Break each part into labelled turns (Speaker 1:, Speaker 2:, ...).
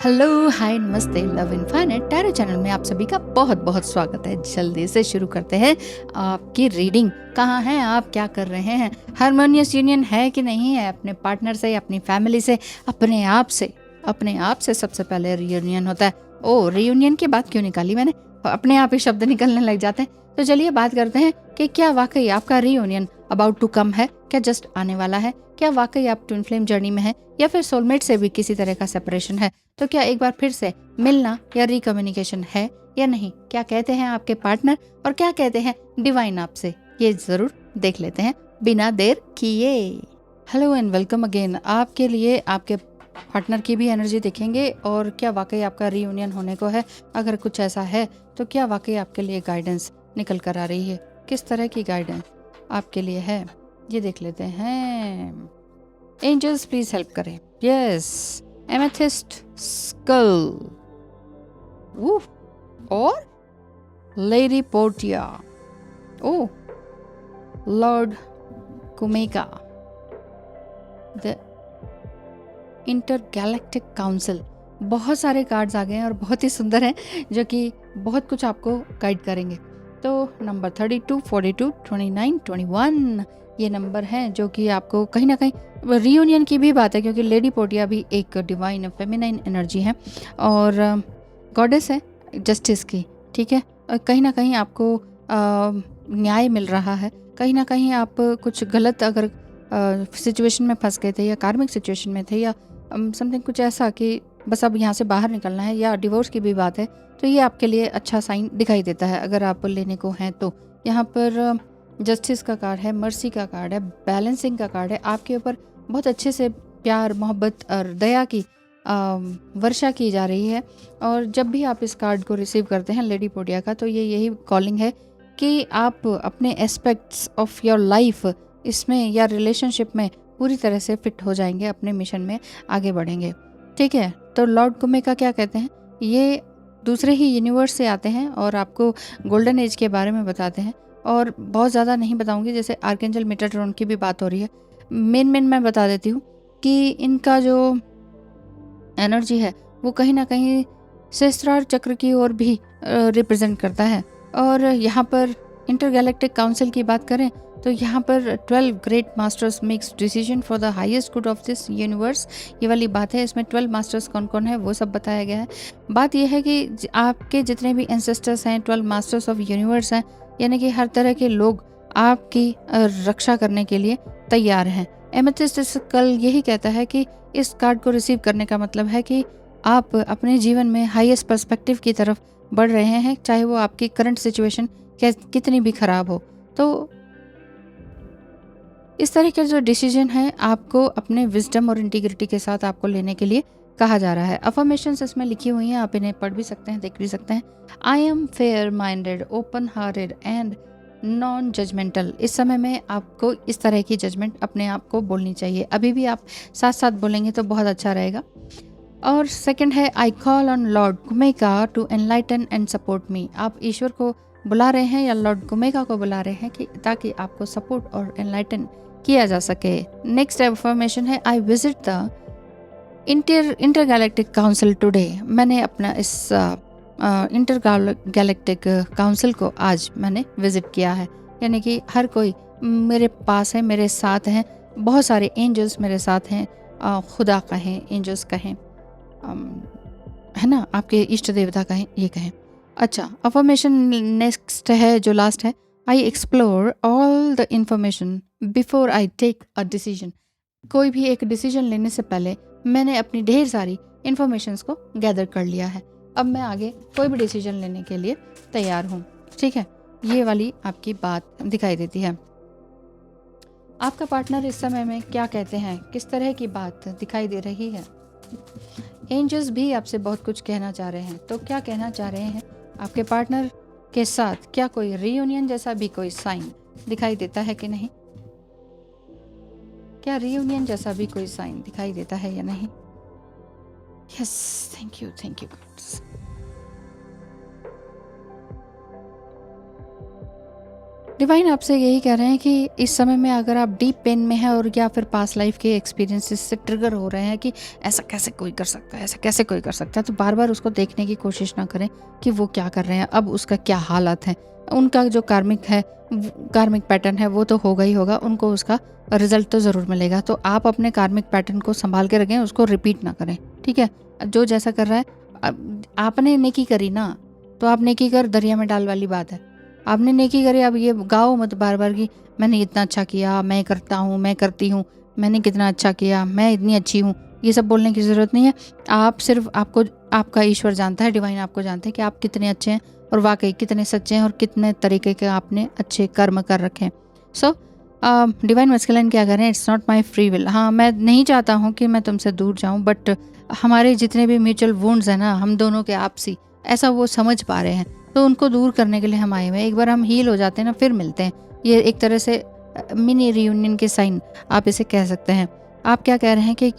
Speaker 1: Hello, हाय, नमस्ते। Love infinite tarot channel में आप सभी का बहुत बहुत स्वागत है। जल्दी से शुरू करते हैं आपकी रीडिंग। कहाँ हैं आप, क्या कर रहे हैं? हारमोनियस यूनियन है कि नहीं है अपने पार्टनर से, अपनी फैमिली से, अपने आप से? अपने आप से सबसे पहले रियूनियन होता है। ओ, रियूनियन की बात क्यों निकाली मैंने? अपने आप ही शब्द निकलने लग जाते हैं। तो चलिए बात करते हैं कि क्या वाकई आपका रियूनियन अबाउट टू कम है, क्या जस्ट आने वाला है, क्या वाकई आप ट्विन फ्लेम जर्नी में है, या फिर सोलमेट से भी किसी तरह का सेपरेशन है। तो क्या एक बार फिर से मिलना या रिकम्युनिकेशन है या नहीं? क्या कहते हैं आपके पार्टनर और क्या कहते हैं डिवाइन आपसे, ये जरूर देख लेते हैं बिना देर किए। Hello and welcome again. आपके लिए आपके पार्टनर की भी एनर्जी देखेंगे और क्या वाकई आपका रीयूनियन होने को है। अगर कुछ ऐसा है तो क्या वाकई आपके लिए गाइडेंस निकल कर आ रही है, किस तरह की गाइडेंस आपके लिए है, ये देख लेते हैं। एंजल्स प्लीज हेल्प करें। यस, एमेथिस्ट स्कल और lady Portia. Oh, Lord Kumeka, the intergalactic council. बहुत सारे कार्ड्स आ गए हैं और बहुत ही सुंदर हैं, जो कि बहुत कुछ आपको गाइड करेंगे। तो नंबर 32, 42, 29, 21 ये नंबर हैं जो कि आपको कहीं ना कहीं रियूनियन की भी बात है, क्योंकि लेडी पोर्टिया भी एक डिवाइन फेमिनाइन एनर्जी है और गॉडेस है जस्टिस की। ठीक है, और कहीं ना कहीं आपको न्याय मिल रहा है। कहीं ना कहीं आप कुछ गलत अगर सिचुएशन में फंस गए थे या कार्मिक सिचुएशन में थे या समथिंग कुछ ऐसा कि बस अब यहाँ से बाहर निकलना है, या डिवोर्स की भी बात है, तो ये आपके लिए अच्छा साइन दिखाई देता है अगर आप लेने को हैं तो। यहाँ पर जस्टिस का कार्ड है, मर्सी का कार्ड है, बैलेंसिंग का कार्ड है। आपके ऊपर बहुत अच्छे से प्यार, मोहब्बत और दया की वर्षा की जा रही है। और जब भी आप इस कार्ड को रिसीव करते हैं लेडी पोडिया का, तो ये यही कॉलिंग है कि आप अपने एस्पेक्ट्स ऑफ योर लाइफ इसमें या रिलेशनशिप में पूरी तरह से फिट हो जाएंगे, अपने मिशन में आगे बढ़ेंगे। ठीक है, तो लॉर्ड कुमेका क्या कहते हैं? ये दूसरे ही यूनिवर्स से आते हैं और आपको गोल्डन एज के बारे में बताते हैं। और बहुत ज़्यादा नहीं बताऊंगी, जैसे आर्केंजल मेटाट्रॉन की भी बात हो रही है। मेन मैं बता देती हूँ कि इनका जो एनर्जी है वो कहीं ना कहीं सहस्त्रार चक्र की ओर भी रिप्रेजेंट करता है। और यहाँ पर इंटरगैलेक्टिक काउंसिल की बात करें तो यहाँ पर 12 great masters makes decision for the highest good of this universe, ये वाली बात है। इसमें 12 मास्टर्स कौन कौन है वो सब बताया गया है। बात यह है कि आपके जितने भी एंसेस्टर्स हैं, 12 मास्टर्स ऑफ यूनिवर्स हैं, यानी कि हर तरह के लोग आपकी रक्षा करने के लिए तैयार हैं। एमेथिस्ट कल यही कहता है कि इस कार्ड को रिसीव करने का मतलब है कि आप अपने जीवन में हाईएस्ट पर्सपेक्टिव की तरफ बढ़ रहे हैं, चाहे वो आपकी करंट सिचुएशन कितनी भी खराब हो। तो इस तरह के जो डिसीजन है आपको अपने विजडम और इंटीग्रिटी के साथ आपको लेने के लिए कहा जा रहा है। अफर्मेशंस इसमें लिखी हुई हैं, आप इन्हें पढ़ भी सकते हैं, देख भी सकते हैं। I am fair minded, open hearted and non judgmental. इस समय में आपको इस तरह की जजमेंट अपने आप को बोलनी चाहिए। अभी भी आप साथ साथ बोलेंगे तो बहुत अच्छा रहेगा। और सेकंड है, I call on Lord Kumeka to enlighten and support me. आप ईश्वर को बुला रहे हैं या लॉर्ड कुमेका को बुला रहे हैं कि ताकि आपको सपोर्ट और एनलाइटन किया जा सके। नेक्स्ट अफर्मेशन है, I visit the intergalactic council today. मैंने अपना इस इंटरगैलेक्टिक काउंसिल को आज मैंने विजिट किया है, यानी कि हर कोई मेरे पास है, मेरे साथ हैं। बहुत सारे एंजल्स मेरे साथ हैं। खुदा कहें, एंजल्स कहें, है ना, आपके इष्ट देवता कहें, ये कहें। अच्छा, अफर्मेशन नेक्स्ट है, जो लास्ट है, I explore all the information before I take a decision. कोई भी एक डिसीजन लेने से पहले मैंने अपनी ढेर सारी इंफॉर्मेशंस को गैदर कर लिया है। अब मैं आगे कोई भी डिसीजन लेने के लिए तैयार हूँ। ठीक है, ये वाली आपकी बात दिखाई देती है। आपका पार्टनर इस समय में क्या कहते हैं, किस तरह की बात दिखाई दे रही है? एंजल्स भी आपसे बहुत कुछ कहना चाह रहे हैं। तो क्या कहना चाह रहे हैं आपके पार्टनर के साथ? क्या कोई रीयूनियन जैसा भी कोई साइन दिखाई देता है कि नहीं? क्या रीयूनियन जैसा भी कोई साइन दिखाई देता है या नहीं? Yes, thank you, thank you. Divine आपसे यही कह रहे हैं कि इस समय में अगर आप डीप पेन में हैं और या फिर पास्ट लाइफ के एक्सपीरियंसेस से ट्रिगर हो रहे हैं कि ऐसा कैसे कोई कर सकता है, ऐसा कैसे कोई कर सकता है, तो बार बार उसको देखने की कोशिश ना करें कि वो क्या कर रहे हैं, अब उसका क्या हालात है। उनका जो कार्मिक पैटर्न है वो तो होगा ही होगा, उनको उसका रिजल्ट तो ज़रूर मिलेगा। तो आप अपने कार्मिक पैटर्न को संभाल के रखें, उसको रिपीट ना करें, ठीक है। जो जैसा कर रहा है, आपने नेकी करी ना, तो आप नेकी कर दरिया में डाल वाली बात है। आपने नेकी करी, अब ये गाओ मत बार बार कि मैंने इतना अच्छा किया, मैं करता हूँ, मैं करती हूँ, मैंने कितना अच्छा किया, मैं इतनी अच्छी हूँ। ये सब बोलने की ज़रूरत नहीं है। आप सिर्फ आपका ईश्वर जानता है, डिवाइन आपको जानते हैं कि आप कितने अच्छे हैं और वाकई कितने सच्चे हैं और कितने तरीके के आपने अच्छे कर्म कर रखे हैं। सो डिवाइन मैस्कुलिन क्या करें, it's not my free will. हाँ, मैं नहीं चाहता हूँ कि मैं तुमसे दूर जाऊँ, बट हमारे जितने भी म्यूचुअल वुंड्स हैं ना, हम दोनों के आपसी, ऐसा वो समझ पा रहे हैं, तो उनको दूर करने के लिए हम आए हुए हैं। एक बार हम हील हो जाते हैं ना, फिर मिलते हैं। ये एक तरह से मिनी रियूनियन के साइन आप इसे कह सकते हैं। आप क्या कह रहे हैं कि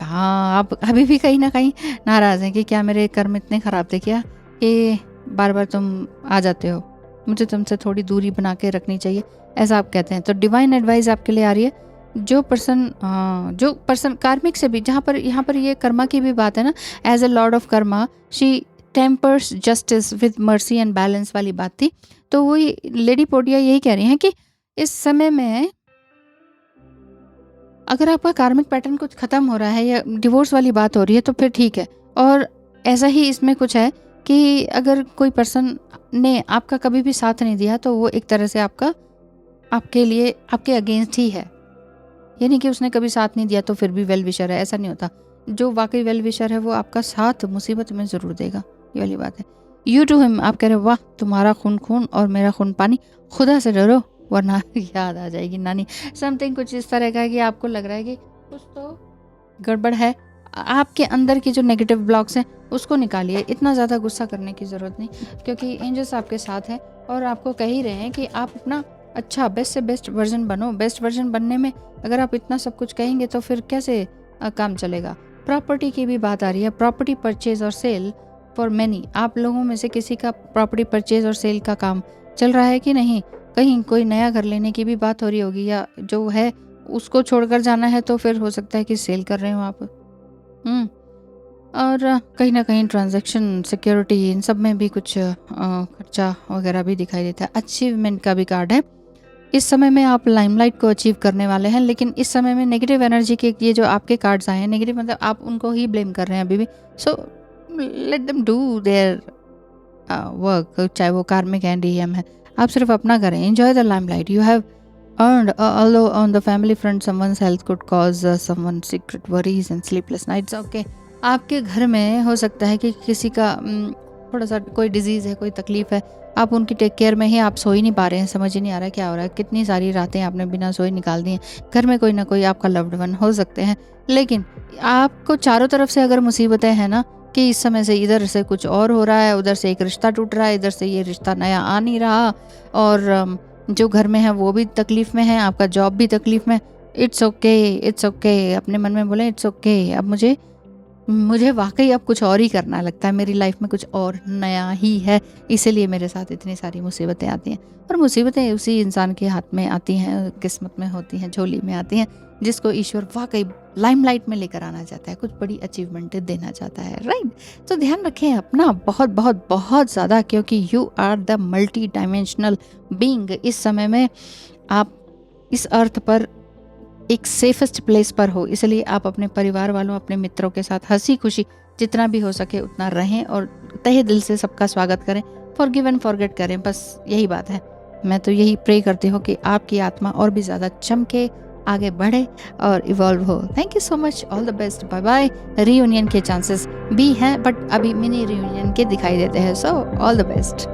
Speaker 1: हाँ, आप अभी भी कहीं ना कहीं नाराज़ हैं कि क्या मेरे कर्म इतने ख़राब थे क्या कि बार बार तुम आ जाते हो, मुझे तुमसे थोड़ी दूरी बना के रखनी चाहिए, ऐसा आप कहते हैं। तो डिवाइन एडवाइस आपके लिए आ रही है, जो पर्सन कार्मिक से भी, यहाँ पर ये कर्मा की भी बात है ना, as a lord of karma she tempers justice with mercy and balance वाली बात थी। तो वो लेडी पोडिया यही कह रही हैं कि इस समय में अगर आपका कार्मिक पैटर्न कुछ ख़त्म हो रहा है या डिवोर्स वाली बात हो रही है तो फिर ठीक है। और ऐसा ही इसमें कुछ है कि अगर कोई पर्सन ने आपका कभी भी साथ नहीं दिया तो वो एक तरह से आपके लिए आपके अगेंस्ट ही है। यानी कि उसने कभी साथ नहीं दिया तो फिर भी वेल विशर है, ऐसा नहीं होता। जो वाकई वेल विशर है वो आपका साथ मुसीबत में ज़रूर देगा, ये वाली बात है। यू टू हिम, आप कह रहे वाह तुम्हारा खून खून और मेरा खून पानी, खुदा से डरो वरना याद आ जाएगी नानी। समथिंग कुछ इस तरह का है कि आपको लग रहा है कि कुछ तो गड़बड़ है। आपके अंदर की जो नेगेटिव ब्लॉक्स हैं उसको निकालिए, इतना ज़्यादा गुस्सा करने की ज़रूरत नहीं, क्योंकि एंजल्स आपके साथ हैं और आपको कह ही रहे हैं कि आप अपना अच्छा बेस्ट से बेस्ट वर्जन बनो। बेस्ट वर्जन बनने में अगर आप इतना सब कुछ कहेंगे तो फिर कैसे काम चलेगा। प्रॉपर्टी की भी बात आ रही है, प्रॉपर्टी परचेज और सेल फॉर मैनी। आप लोगों में से किसी का प्रॉपर्टी परचेज और सेल का काम चल रहा है कि नहीं, कहीं कोई नया घर लेने की भी बात हो रही होगी, या जो है उसको छोड़कर जाना है तो फिर हो सकता है कि सेल कर रहे हो आप। और कहीं ना कहीं ट्रांजैक्शन, सिक्योरिटी, इन सब में भी कुछ खर्चा वगैरह भी दिखाई देता है। अचीवमेंट का भी कार्ड है। इस समय में आप लाइमलाइट को अचीव करने वाले हैं, लेकिन इस समय में नेगेटिव एनर्जी के ये जो आपके कार्ड्स आए हैं, नेगेटिव मतलब आप उनको ही ब्लेम कर रहे हैं अभी भी। So let them do their work, चाहे वो कार्मिक एंड डीएम है, आप सिर्फ अपना करें। Enjoy the limelight you have earned. Although on the family front someone's health could cause someone's secret worries and sleepless nights. Okay, आपके घर में हो सकता है कि किसी का थोड़ा सा कोई डिजीज़ है, कोई तकलीफ़ है, आप उनकी टेक केयर में ही आप सो ही नहीं पा रहे हैं, समझ ही नहीं आ रहा है क्या हो रहा है। कितनी सारी रातें आपने बिना सोए निकाल दी हैं। घर में कोई ना कोई आपका लव्ड वन हो सकते हैं, लेकिन आपको चारों तरफ से अगर मुसीबतें हैं ना, कि इस समय से इधर से कुछ और हो रहा है, उधर से एक रिश्ता टूट रहा है, इधर से ये रिश्ता नया आ नहीं रहा, और जो घर में है वो भी तकलीफ़ में है, आपका जॉब भी तकलीफ़ में। इट्स ओके, अपने मन में बोले इट्स ओके। अब मुझे वाकई अब कुछ और ही करना लगता है, मेरी लाइफ में कुछ और नया ही है, इसीलिए मेरे साथ इतनी सारी मुसीबतें आती हैं। और मुसीबतें उसी इंसान के हाथ में आती हैं, किस्मत में होती हैं, झोली में आती हैं, जिसको ईश्वर वाकई लाइमलाइट में लेकर आना चाहता है, कुछ बड़ी अचीवमेंटें देना चाहता है, राइट। तो ध्यान रखें अपना बहुत बहुत बहुत ज़्यादा, क्योंकि you are the multi dimensional being. इस समय में आप इस अर्थ पर एक सेफेस्ट प्लेस पर हो, इसलिए आप अपने परिवार वालों, अपने मित्रों के साथ हंसी खुशी जितना भी हो सके उतना रहें और तहे दिल से सबका स्वागत करें, फॉरगिव एंड फॉरगेट करें, बस यही बात है। मैं तो यही प्रे करती हूँ कि आपकी आत्मा और भी ज़्यादा चमके, आगे बढ़े और इवॉल्व हो। Thank you so much, all the best, bye bye. Reunion के चांसेस भी हैं, बट अभी मिनी रीयूनियन के दिखाई देते हैं, सो ऑल द बेस्ट।